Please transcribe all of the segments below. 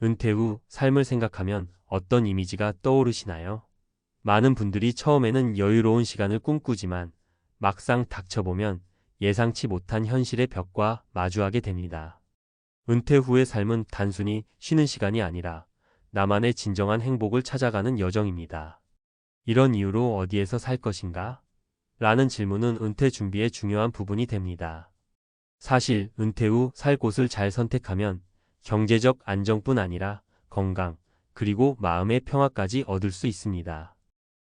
은퇴 후 삶을 생각하면 어떤 이미지가 떠오르시나요? 많은 분들이 처음에는 여유로운 시간을 꿈꾸지만 막상 닥쳐보면 예상치 못한 현실의 벽과 마주하게 됩니다. 은퇴 후의 삶은 단순히 쉬는 시간이 아니라 나만의 진정한 행복을 찾아가는 여정입니다. 이런 이유로 어디에서 살 것인가? 라는 질문은 은퇴 준비의 중요한 부분이 됩니다. 사실 은퇴 후 살 곳을 잘 선택하면 경제적 안정뿐 아니라 건강, 그리고 마음의 평화까지 얻을 수 있습니다.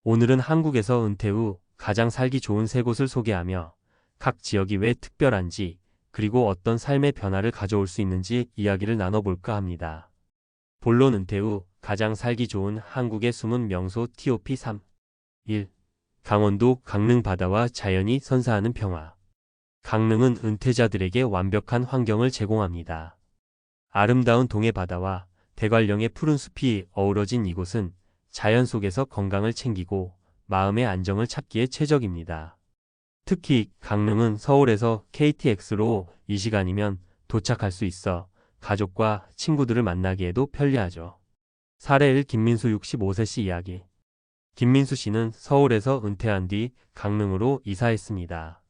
오늘은 한국에서 은퇴 후 가장 살기 좋은 세 곳을 소개하며 각 지역이 왜 특별한지, 그리고 어떤 삶의 변화를 가져올 수 있는지 이야기를 나눠볼까 합니다. 본론 은퇴 후 가장 살기 좋은 한국의 숨은 명소 TOP 3. 1. 강원도 강릉 바다와 자연이 선사하는 평화. 강릉은 은퇴자들에게 완벽한 환경을 제공합니다. 아름다운 동해 바다와 대관령의 푸른 숲이 어우러진 이곳은 자연 속에서 건강을 챙기고 마음의 안정을 찾기에 최적입니다. 특히 강릉은 서울에서 KTX로 2시간이면 도착할 수 있어 가족과 친구들을 만나기에도 편리하죠. 사례 1. 김민수 65세 씨 이야기. 김민수 씨는 서울에서 은퇴한 뒤 강릉으로 이사했습니다.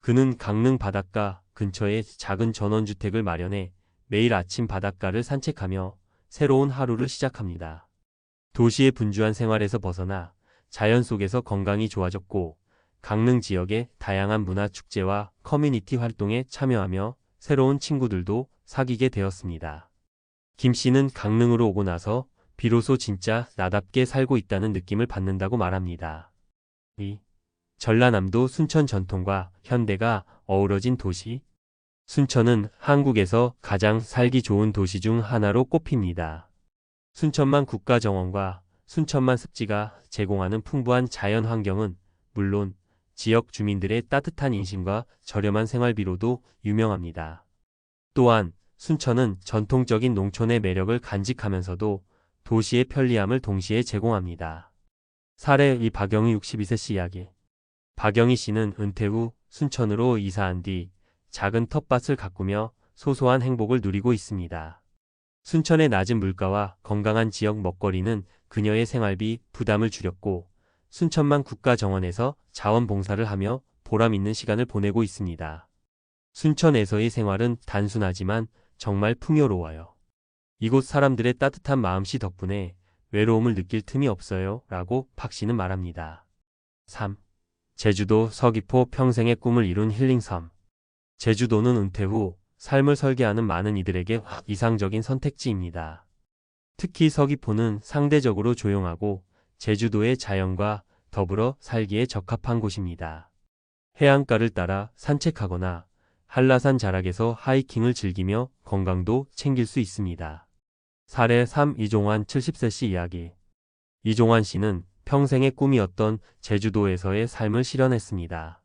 그는 강릉 바닷가 근처에 작은 전원주택을 마련해 매일 아침 바닷가를 산책하며 새로운 하루를 시작합니다. 도시의 분주한 생활에서 벗어나 자연 속에서 건강이 좋아졌고, 강릉 지역의 다양한 문화 축제와 커뮤니티 활동에 참여하며 새로운 친구들도 사귀게 되었습니다. 김 씨는 강릉으로 오고 나서 비로소 진짜 나답게 살고 있다는 느낌을 받는다고 말합니다. 2. 전라남도 순천. 전통과 현대가 어우러진 도시. 순천은 한국에서 가장 살기 좋은 도시 중 하나로 꼽힙니다. 순천만 국가정원과 순천만 습지가 제공하는 풍부한 자연 환경은 물론 지역 주민들의 따뜻한 인심과 저렴한 생활비로도 유명합니다. 또한 순천은 전통적인 농촌의 매력을 간직하면서도 도시의 편리함을 동시에 제공합니다. 사례 2. 박영희 62세 씨 이야기. 박영희 씨는 은퇴 후 순천으로 이사한 뒤 작은 텃밭을 가꾸며 소소한 행복을 누리고 있습니다. 순천의 낮은 물가와 건강한 지역 먹거리는 그녀의 생활비 부담을 줄였고, 순천만 국가정원에서 자원봉사를 하며 보람 있는 시간을 보내고 있습니다. 순천에서의 생활은 단순하지만 정말 풍요로워요. 이곳 사람들의 따뜻한 마음씨 덕분에 외로움을 느낄 틈이 없어요. 라고 박 씨는 말합니다. 3. 제주도 서귀포. 평생의 꿈을 이룬 힐링섬. 제주도는 은퇴 후 삶을 설계하는 많은 이들에게 이상적인 선택지입니다. 특히 서귀포는 상대적으로 조용하고 제주도의 자연과 더불어 살기에 적합한 곳입니다. 해안가를 따라 산책하거나 한라산 자락에서 하이킹을 즐기며 건강도 챙길 수 있습니다. 사례 3. 이종환 70세 씨 이야기. 이종환 씨는 평생의 꿈이었던 제주도에서의 삶을 실현했습니다.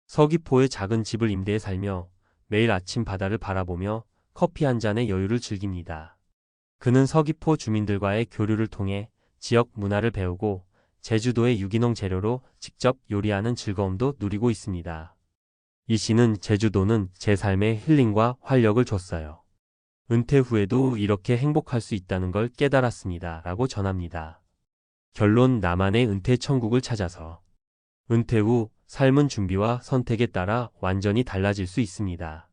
서귀포의 작은 집을 임대해 살며 매일 아침 바다를 바라보며 커피 한 잔의 여유를 즐깁니다. 그는 서귀포 주민들과의 교류를 통해 지역 문화를 배우고 제주도의 유기농 재료로 직접 요리하는 즐거움도 누리고 있습니다. 이 씨는 제주도는 제 삶에 힐링과 활력을 줬어요. 은퇴 후에도 이렇게 행복할 수 있다는 걸 깨달았습니다. 라고 전합니다. 결론. 나만의 은퇴 천국을 찾아서. 은퇴 후 삶은 준비와 선택에 따라 완전히 달라질 수 있습니다.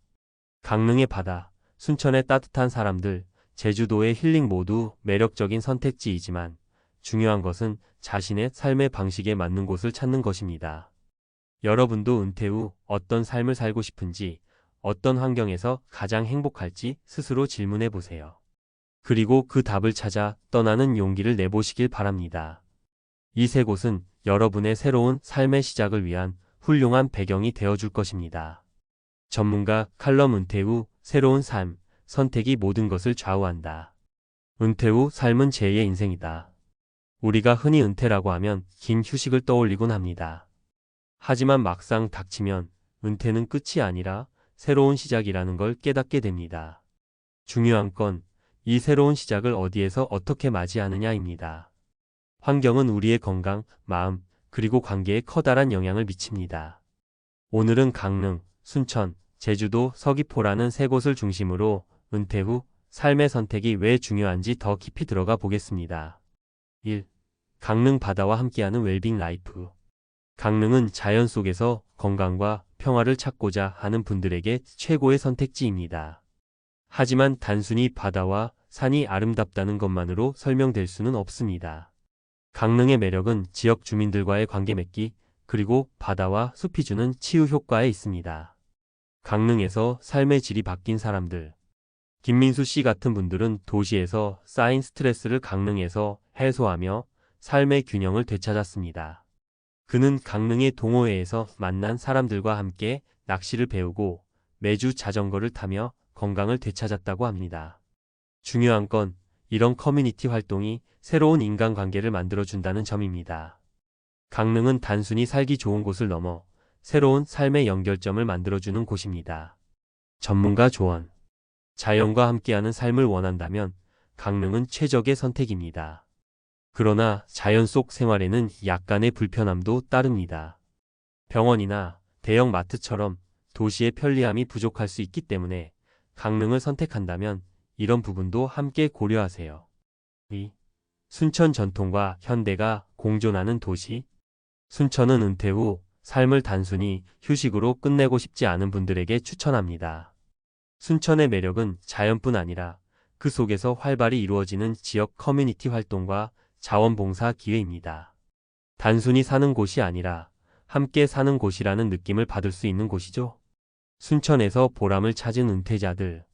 강릉의 바다, 순천의 따뜻한 사람들, 제주도의 힐링 모두 매력적인 선택지이지만 중요한 것은 자신의 삶의 방식에 맞는 곳을 찾는 것입니다. 여러분도 은퇴 후 어떤 삶을 살고 싶은지, 어떤 환경에서 가장 행복할지 스스로 질문해 보세요. 그리고 그 답을 찾아 떠나는 용기를 내보시길 바랍니다. 이 세 곳은 여러분의 새로운 삶의 시작을 위한 훌륭한 배경이 되어줄 것입니다. 전문가 칼럼. 은퇴 후 새로운 삶, 선택이 모든 것을 좌우한다. 은퇴 후 삶은 제2의 인생이다. 우리가 흔히 은퇴라고 하면 긴 휴식을 떠올리곤 합니다. 하지만 막상 닥치면 은퇴는 끝이 아니라 새로운 시작이라는 걸 깨닫게 됩니다. 중요한 건 이 새로운 시작을 어디에서 어떻게 맞이하느냐입니다. 환경은 우리의 건강, 마음, 그리고 관계에 커다란 영향을 미칩니다. 오늘은 강릉, 순천, 제주도, 서귀포라는 세 곳을 중심으로 은퇴 후 삶의 선택이 왜 중요한지 더 깊이 들어가 보겠습니다. 1. 강릉 바다와 함께하는 웰빙 라이프. 강릉은 자연 속에서 건강과 평화를 찾고자 하는 분들에게 최고의 선택지입니다. 하지만 단순히 바다와 산이 아름답다는 것만으로 설명될 수는 없습니다. 강릉의 매력은 지역 주민들과의 관계 맺기, 그리고 바다와 숲이 주는 치유 효과에 있습니다. 강릉에서 삶의 질이 바뀐 사람들. 김민수 씨 같은 분들은 도시에서 쌓인 스트레스를 강릉에서 해소하며 삶의 균형을 되찾았습니다. 그는 강릉의 동호회에서 만난 사람들과 함께 낚시를 배우고 매주 자전거를 타며 건강을 되찾았다고 합니다. 중요한 건 이런 커뮤니티 활동이 새로운 인간관계를 만들어준다는 점입니다. 강릉은 단순히 살기 좋은 곳을 넘어 새로운 삶의 연결점을 만들어주는 곳입니다. 전문가 조언. 자연과 함께하는 삶을 원한다면 강릉은 최적의 선택입니다. 그러나 자연 속 생활에는 약간의 불편함도 따릅니다. 병원이나 대형 마트처럼 도시의 편리함이 부족할 수 있기 때문에 강릉을 선택한다면 이런 부분도 함께 고려하세요. 2. 순천 전통과 현대가 공존하는 도시. 순천은 은퇴 후 삶을 단순히 휴식으로 끝내고 싶지 않은 분들에게 추천합니다. 순천의 매력은 자연뿐 아니라 그 속에서 활발히 이루어지는 지역 커뮤니티 활동과 자원봉사 기회입니다. 단순히 사는 곳이 아니라 함께 사는 곳이라는 느낌을 받을 수 있는 곳이죠. 순천에서 보람을 찾은 은퇴자들.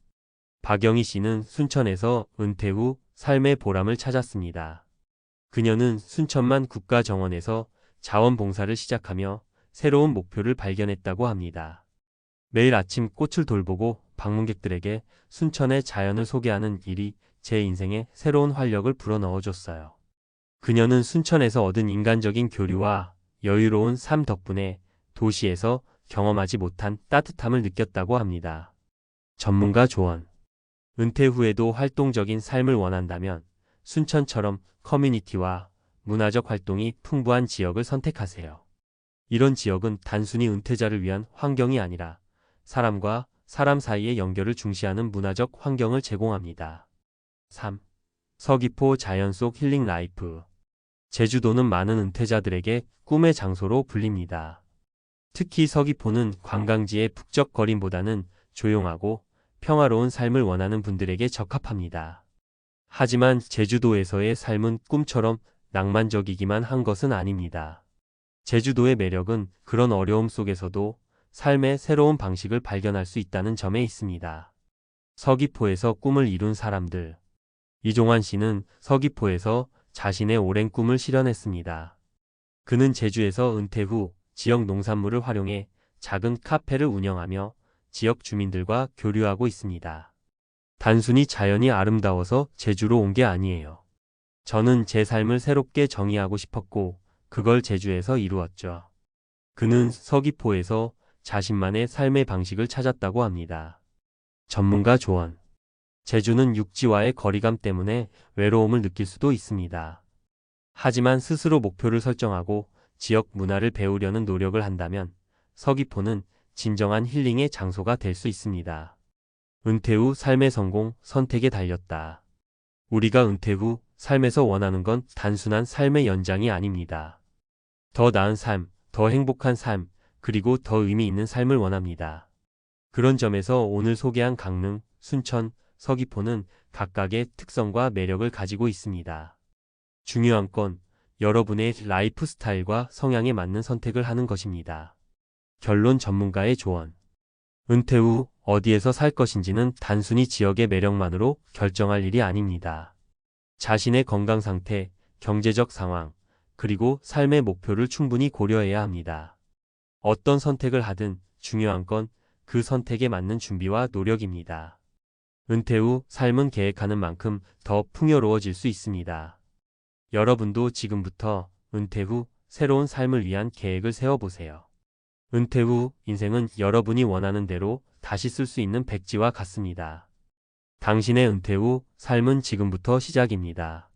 박영희 씨는 순천에서 은퇴 후 삶의 보람을 찾았습니다. 그녀는 순천만 국가정원에서 자원봉사를 시작하며 새로운 목표를 발견했다고 합니다. 매일 아침 꽃을 돌보고 방문객들에게 순천의 자연을 소개하는 일이 제 인생에 새로운 활력을 불어넣어줬어요. 그녀는 순천에서 얻은 인간적인 교류와 여유로운 삶 덕분에 도시에서 경험하지 못한 따뜻함을 느꼈다고 합니다. 전문가 조언. 은퇴 후에도 활동적인 삶을 원한다면 순천처럼 커뮤니티와 문화적 활동이 풍부한 지역을 선택하세요. 이런 지역은 단순히 은퇴자를 위한 환경이 아니라 사람과 사람 사이의 연결을 중시하는 문화적 환경을 제공합니다. 3. 서귀포 자연 속 힐링 라이프. 제주도는 많은 은퇴자들에게 꿈의 장소로 불립니다. 특히 서귀포는 관광지의 북적거림보다는 조용하고 평화로운 삶을 원하는 분들에게 적합합니다. 하지만 제주도에서의 삶은 꿈처럼 낭만적이기만 한 것은 아닙니다. 제주도의 매력은 그런 어려움 속에서도 삶의 새로운 방식을 발견할 수 있다는 점에 있습니다. 서귀포에서 꿈을 이룬 사람들. 이종환 씨는 서귀포에서 자신의 오랜 꿈을 실현했습니다. 그는 제주에서 은퇴 후 지역 농산물을 활용해 작은 카페를 운영하며 지역 주민들과 교류하고 있습니다. 단순히 자연이 아름다워서 제주로 온 게 아니에요. 저는 제 삶을 새롭게 정의하고 싶었고 그걸 제주에서 이루었죠. 그는 서귀포에서 자신만의 삶의 방식을 찾았다고 합니다. 전문가 조언. 제주는 육지와의 거리감 때문에 외로움을 느낄 수도 있습니다. 하지만 스스로 목표를 설정하고 지역 문화를 배우려는 노력을 한다면 서귀포는 진정한 힐링의 장소가 될 수 있습니다. 은퇴 후 삶의 성공, 선택에 달렸다. 우리가 은퇴 후 삶에서 원하는 건 단순한 삶의 연장이 아닙니다. 더 나은 삶, 더 행복한 삶, 그리고 더 의미 있는 삶을 원합니다. 그런 점에서 오늘 소개한 강릉, 순천, 서귀포는 각각의 특성과 매력을 가지고 있습니다. 중요한 건 여러분의 라이프 스타일과 성향에 맞는 선택을 하는 것입니다. 결론. 전문가의 조언. 은퇴 후 어디에서 살 것인지는 단순히 지역의 매력만으로 결정할 일이 아닙니다. 자신의 건강 상태, 경제적 상황, 그리고 삶의 목표를 충분히 고려해야 합니다. 어떤 선택을 하든 중요한 건 그 선택에 맞는 준비와 노력입니다. 은퇴 후 삶은 계획하는 만큼 더 풍요로워질 수 있습니다. 여러분도 지금부터 은퇴 후 새로운 삶을 위한 계획을 세워보세요. 은퇴 후 인생은 여러분이 원하는 대로 다시 쓸 수 있는 백지와 같습니다. 당신의 은퇴 후 삶은 지금부터 시작입니다.